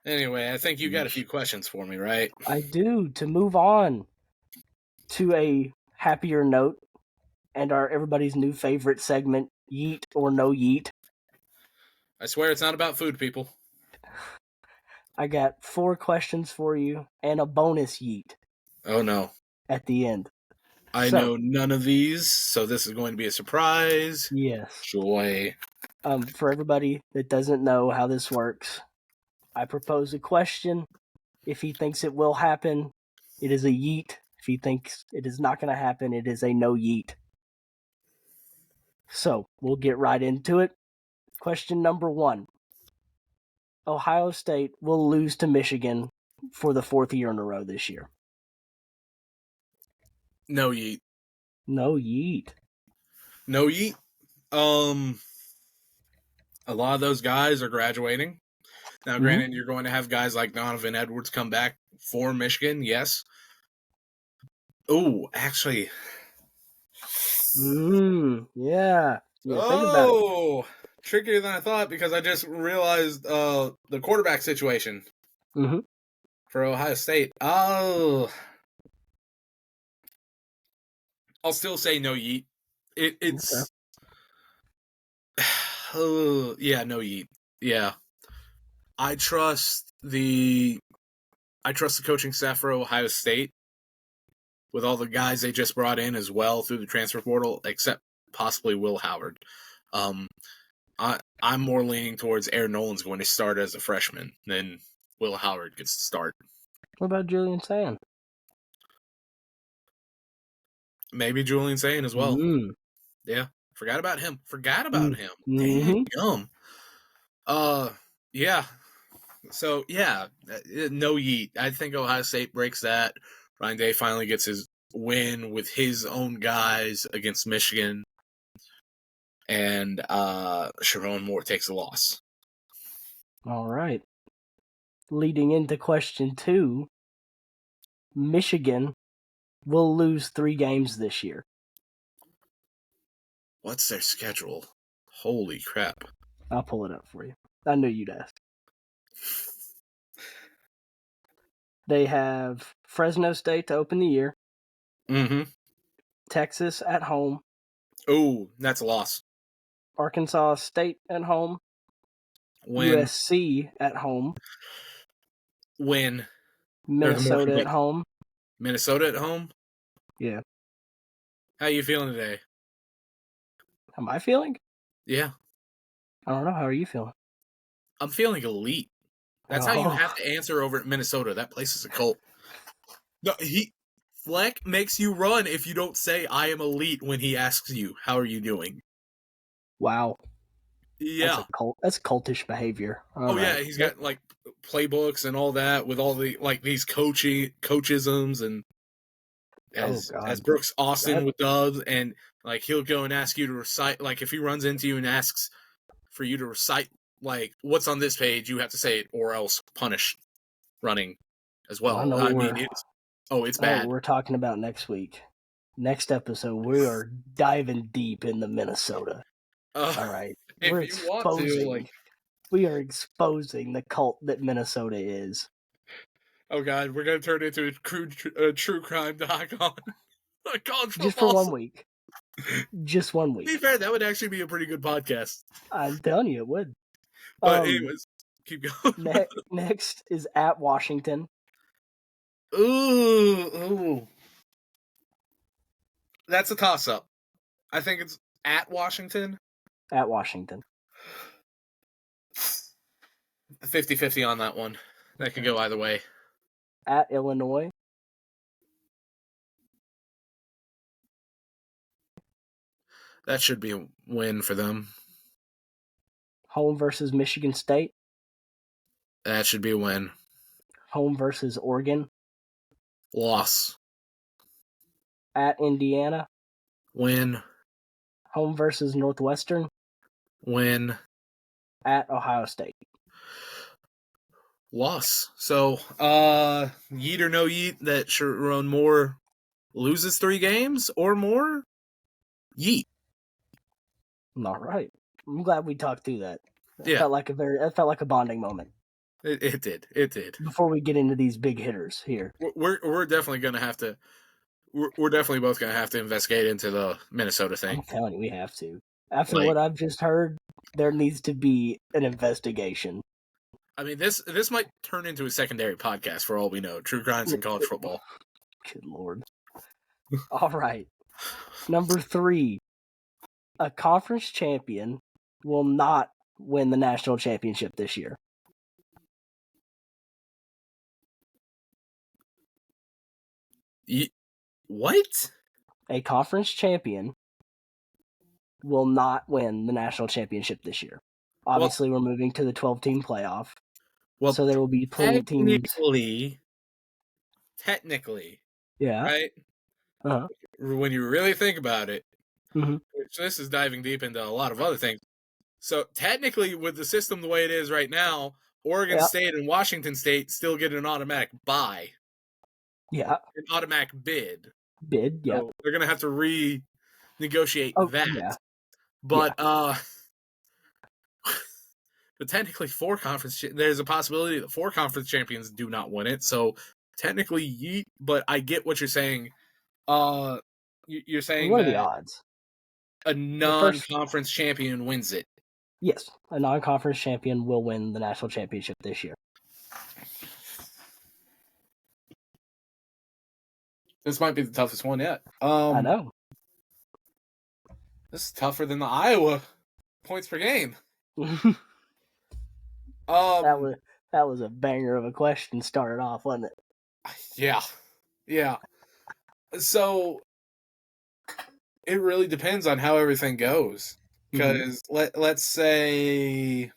Anyway, I think you got a few questions for me, right? I do. To move on to a happier note and everybody's new favorite segment, Yeet or No Yeet. I swear it's not about food, people. I got 4 questions for you and a bonus Yeet Oh no. at the end. I know none of these, so this is going to be a surprise. Yes. Joy. For everybody that doesn't know how this works, I propose a question. If he thinks it will happen, it is a yeet. If he thinks it is not going to happen, it is a no yeet. So, we'll get right into it. Question number 1. Ohio State will lose to Michigan for the 4th year in a row this year. No yeet. No yeet. No yeet. A lot of those guys are graduating. Now, granted, you're going to have guys like Donovan Edwards come back for Michigan, yes. Oh, actually. Yeah. Think about it. Trickier than I thought because I just realized the quarterback situation for Ohio State. Oh. I'll still say no yeet. It's... Okay. Yeah, no yeet. Yeah. I trust the coaching staff for Ohio State with all the guys they just brought in as well through the transfer portal, except possibly Will Howard. I'm more leaning towards Aaron Nolan's going to start as a freshman than Will Howard gets to start. What about Julian Sand? Maybe Julian Sand as well. Yeah. Forgot about him. Dang gum. Yeah. So, yeah, no yeet. I think Ohio State breaks that. Ryan Day finally gets his win with his own guys against Michigan. And Sharon Moore takes a loss. All right. Leading into question 2, Michigan will lose 3 games this year. What's their schedule? Holy crap. I'll pull it up for you. I knew you'd ask. They have Fresno State to open the year. Texas at home. Oh, that's a loss. Arkansas State at home. Win. USC at home. Win. Minnesota at home. Minnesota at home? Yeah. How you feeling today? How am I feeling? Yeah. I don't know. How are you feeling? I'm feeling elite. That's how you have to answer over at Minnesota. That place is a cult. No, Fleck makes you run if you don't say I am elite when he asks you, how are you doing? Wow. Yeah. That's cultish behavior. Yeah, he's got like playbooks and all that with all the like these coachisms and as Brooks Austin with Dubs, and like he'll go and ask you to recite, like if he runs into you and asks for you to recite like what's on this page, you have to say it or else punish running as well. It's bad. We're talking about next week. Next episode, we are diving deep into Minnesota. All right. We are exposing the cult that Minnesota is. Oh, God. We're going to turn into a true crime doc on college football. Just for 1 week. Just 1 week. To be fair, that would actually be a pretty good podcast. I'm telling you, it would. But anyways, keep going. Next is at Washington. Ooh. That's a toss-up. I think it's at Washington. At Washington. 50-50 on that one. That could go either way. At Illinois. That should be a win for them. Home versus Michigan State. That should be a win. Home versus Oregon. Loss. At Indiana. Win. Home versus Northwestern. Win. At Ohio State. Loss. So, yeet or no yeet that Sharon Moore loses 3 games or more? Yeet. All right. I'm glad we talked through that. Yeah. That felt like a bonding moment. It did. It did. Before we get into these big hitters here, we're definitely gonna have to. We're definitely both gonna have to investigate into the Minnesota thing. I'm telling you, we have to. After what I've just heard, there needs to be an investigation. I mean, this might turn into a secondary podcast for all we know. True crimes in college football. Good Lord. All right. Number 3, a conference champion will not win the national championship this year. What? A conference champion will not win the national championship this year. Obviously, we're moving to the 12-team playoff. Well, so there will be plenty of teams. Technically. Yeah. Right? Uh-huh. When you really think about it, mm-hmm. which this is diving deep into a lot of other things. So technically, with the system the way it is right now, Oregon State and Washington State still get an automatic bye. Yeah. An automatic bid. Yeah. So they're going to have to renegotiate that. Yeah. But, but technically, there's a possibility that 4 conference champions do not win it. So technically, yeet, but I get what you're saying. You're saying what are the odds? A non-conference champion wins it. Yes, a non-conference champion will win the national championship this year. This might be the toughest one yet. I know. This is tougher than the Iowa points per game. That was a banger of a question started off, wasn't it? Yeah. So it really depends on how everything goes. Because let's say,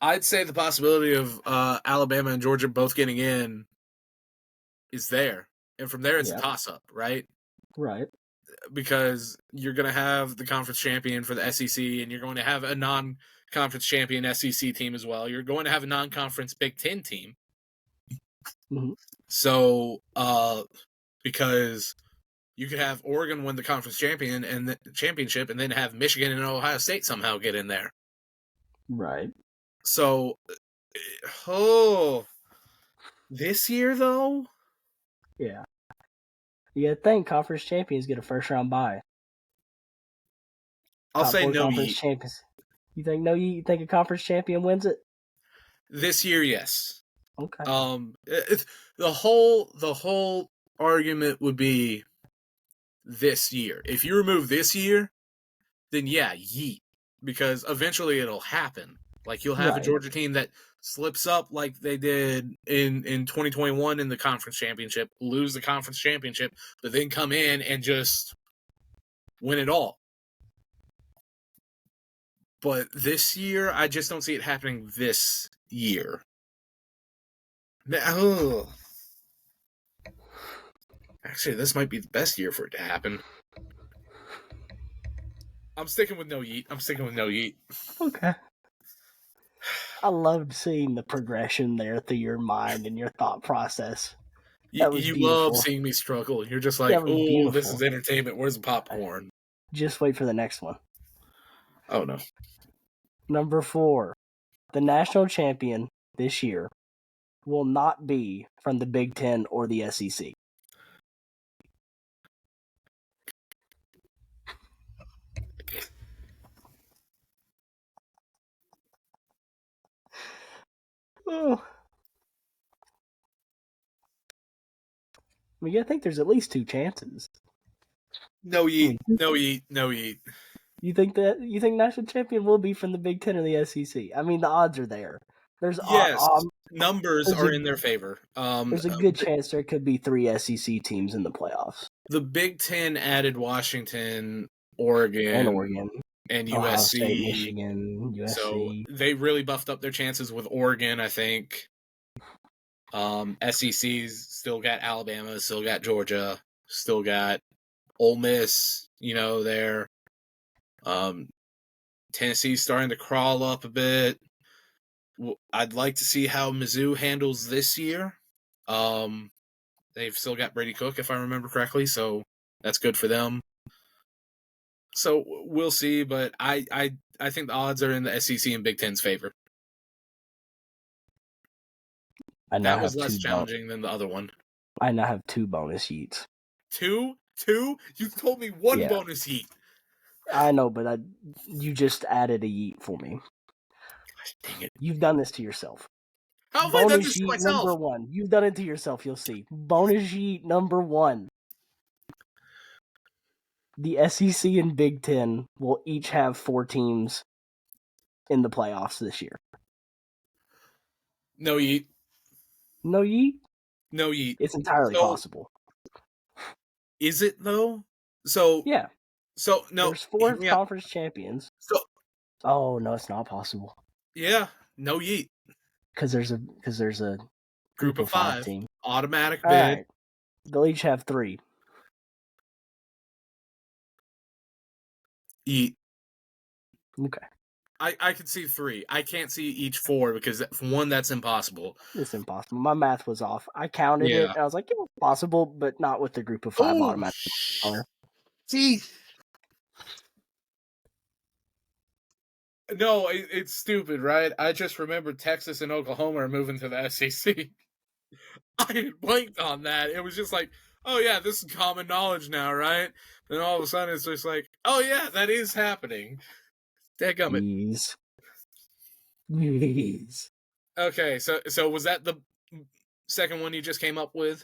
I'd say the possibility of Alabama and Georgia both getting in is there. And from there, it's a toss-up, right? Right. Because you're going to have the conference champion for the SEC, and you're going to have a non-conference champion SEC team as well. You're going to have a non-conference Big Ten team. Mm-hmm. So, because you could have Oregon win the conference championship, and then have Michigan and Ohio State somehow get in there. Right. So, this year though, yeah, you think conference champions get a first round bye. I'll say no Yeet. Champions. You think no Yeet? You think a conference champion wins it this year? Yes. Okay. The whole argument would be this year. If you remove this year, then yeah, Yeet, because eventually it'll happen. Like you'll have a Georgia team that slips up like they did in 2021 in the conference championship, lose the conference championship, but then come in and just win it all. But this year, I just don't see it happening this year. Actually, this might be the best year for it to happen. I'm sticking with no Yeet. Okay. I loved seeing the progression there through your mind and your thought process. You love seeing me struggle. You're just like, oh, this is entertainment. Where's the popcorn? Just wait for the next one. Oh, no. Number 4. The national champion this year will not be from the Big Ten or the SEC. Oh. I mean, I think there's at least 2 chances. No Yeet. No Yeet. No Yeet. You think national champion will be from the Big Ten or the SEC? I mean, the odds are there. Numbers are in their favor. There's a good chance there could be 3 SEC teams in the playoffs. The Big Ten added Washington, Oregon, and USC, Ohio State, Michigan, USC. So they really buffed up their chances with Oregon, I think. SEC's still got Alabama, still got Georgia, still got Ole Miss, there. Tennessee's starting to crawl up a bit. I'd like to see how Mizzou handles this year. They've still got Brady Cook, if I remember correctly, so that's good for them. So we'll see, but I think the odds are in the SEC and Big Ten's favor. That was less challenging than the other one. I now have 2 bonus yeets. 2? 2? You told me 1 bonus yeet. I know, but you just added a yeet for me. Gosh, dang it. You've done this to yourself. How have I done this to myself? Number 1. You've done it to yourself, you'll see. Bonus yeet number 1. The SEC and Big Ten will each have 4 teams in the playoffs this year. No yeet. No yeet? No yeet. It's entirely possible. Is it, though? So... Yeah. So, no. There's 4 conference champions. So... Oh, no, it's not possible. Yeah. No yeet. Because there's a group of 5 team. Automatic bid. Right. They'll each have 3. Yeet. Okay. I could see 3. I can't see each 4 because 1, that's impossible. It's impossible. My math was off. I counted it and I was like, it was possible, but not with the group of 5 automatic. See? No, it's stupid, right? I just remembered Texas and Oklahoma are moving to the SEC. I blanked on that. It was just like, oh yeah, this is common knowledge now, right? Then all of a sudden it's just like, oh yeah, that is happening. Dadgummit. Please. Okay, so was that the second one you just came up with?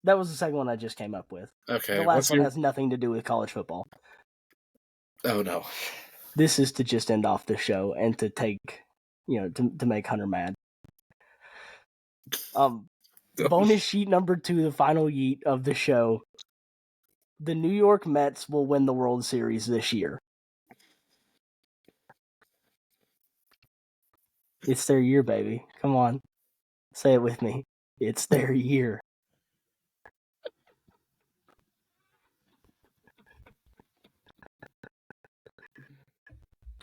That was the second one I just came up with. Okay. The last one has nothing to do with college football. Oh no. This is to just end off the show and to take, to make Hunter mad. Bonus sheet number 2, the final yeet of the show. The New York Mets will win the World Series this year. It's their year, baby. Come on. Say it with me. It's their year.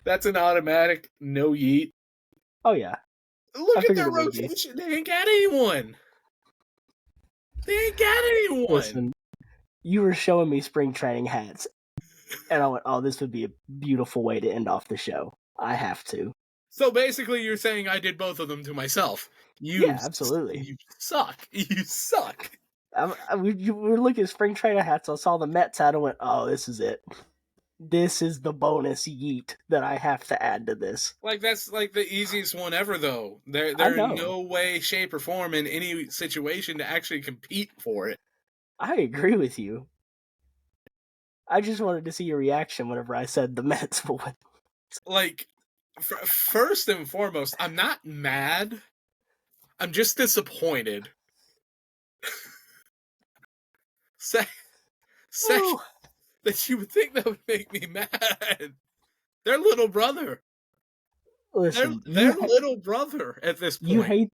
That's an automatic no yeet. Oh, yeah. Look at their rotation. They ain't got anyone. Listen, you were showing me spring training hats, and I went, oh, this would be a beautiful way to end off the show. I have to. So basically you're saying I did both of them to myself. Yeah, absolutely. You suck. You suck. We were looking at spring training hats. I saw the Mets hat and went, oh, this is it. This is the bonus yeet that I have to add to this. Like, that's like the easiest one ever, though. They're in no way, shape, or form in any situation to actually compete for it. I agree with you. I just wanted to see your reaction whenever I said the Mets will win. Like, first and foremost, I'm not mad. I'm just disappointed. Second, that you would think that would make me mad. Their little brother. Listen, their little brother at this point.